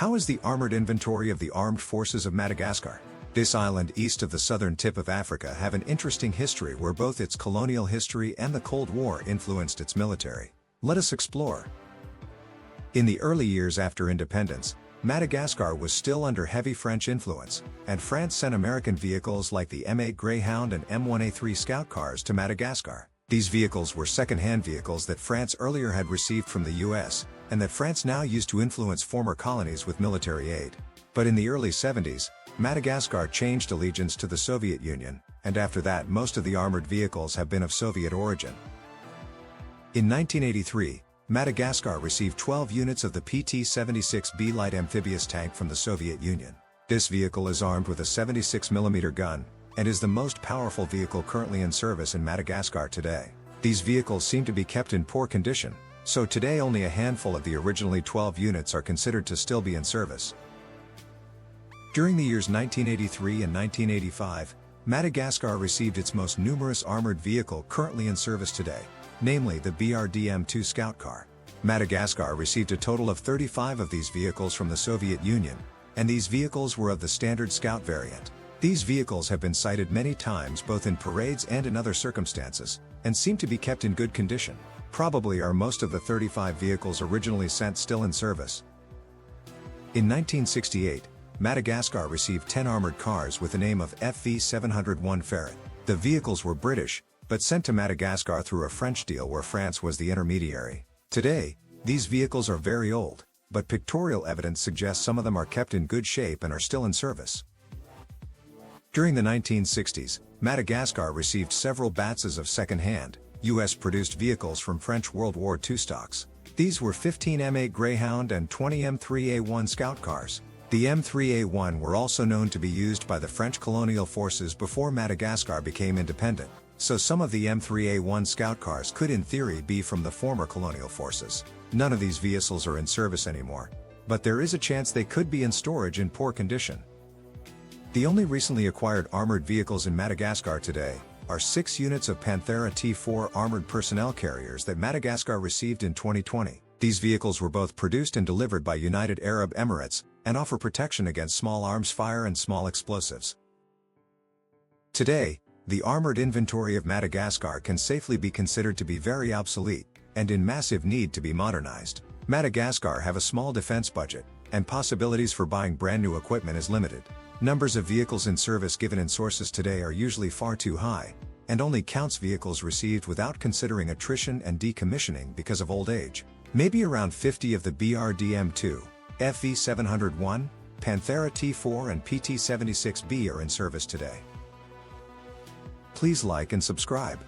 How is the armored inventory of the armed forces of Madagascar? This island east of the southern tip of Africa have an interesting history where both its colonial history and the Cold War influenced its military. Let us explore. In the early years after independence, Madagascar was still under heavy French influence, and France sent American vehicles like the M8 Greyhound and M1A3 scout cars to Madagascar. These vehicles were second-hand vehicles that France earlier had received from the US, and that France now used to influence former colonies with military aid. But in the early 70s, Madagascar changed allegiance to the Soviet Union, and after that most of the armored vehicles have been of Soviet origin. In 1983, Madagascar received 12 units of the PT-76B light amphibious tank from the Soviet Union. This vehicle is armed with a 76mm gun, and is the most powerful vehicle currently in service in Madagascar today. These vehicles seem to be kept in poor condition, so today only a handful of the originally 12 units are considered to still be in service. During the years 1983 and 1985, Madagascar received its most numerous armored vehicle currently in service today, namely the BRDM-2 Scout car. Madagascar received a total of 35 of these vehicles from the Soviet Union, and these vehicles were of the standard Scout variant. These vehicles have been sighted many times both in parades and in other circumstances, and seem to be kept in good condition. Probably are most of the 35 vehicles originally sent still in service. In 1968, Madagascar received 10 armored cars with the name of FV701 Ferret. The vehicles were British, but sent to Madagascar through a French deal where France was the intermediary. Today, these vehicles are very old, but pictorial evidence suggests some of them are kept in good shape and are still in service. During the 1960s, Madagascar received several batches of second-hand, US-produced vehicles from French World War II stocks. These were 15 M8 Greyhound and 20 M3A1 Scout cars. The M3A1 were also known to be used by the French colonial forces before Madagascar became independent, so some of the M3A1 Scout cars could in theory be from the former colonial forces. None of these vehicles are in service anymore, but there is a chance they could be in storage in poor condition. The only recently acquired armored vehicles in Madagascar today are 6 units of Panthera T4 armored personnel carriers that Madagascar received in 2020. These vehicles were both produced and delivered by United Arab Emirates, and offer protection against small arms fire and small explosives. Today, the armored inventory of Madagascar can safely be considered to be very obsolete, and in massive need to be modernized. Madagascar have a small defense budget, and possibilities for buying brand new equipment is limited. Numbers of vehicles in service given in sources today are usually far too high, and only counts vehicles received without considering attrition and decommissioning because of old age. Maybe around 50 of the BRDM-2, FV701, Panthera T4 and PT-76B are in service today. Please like and subscribe.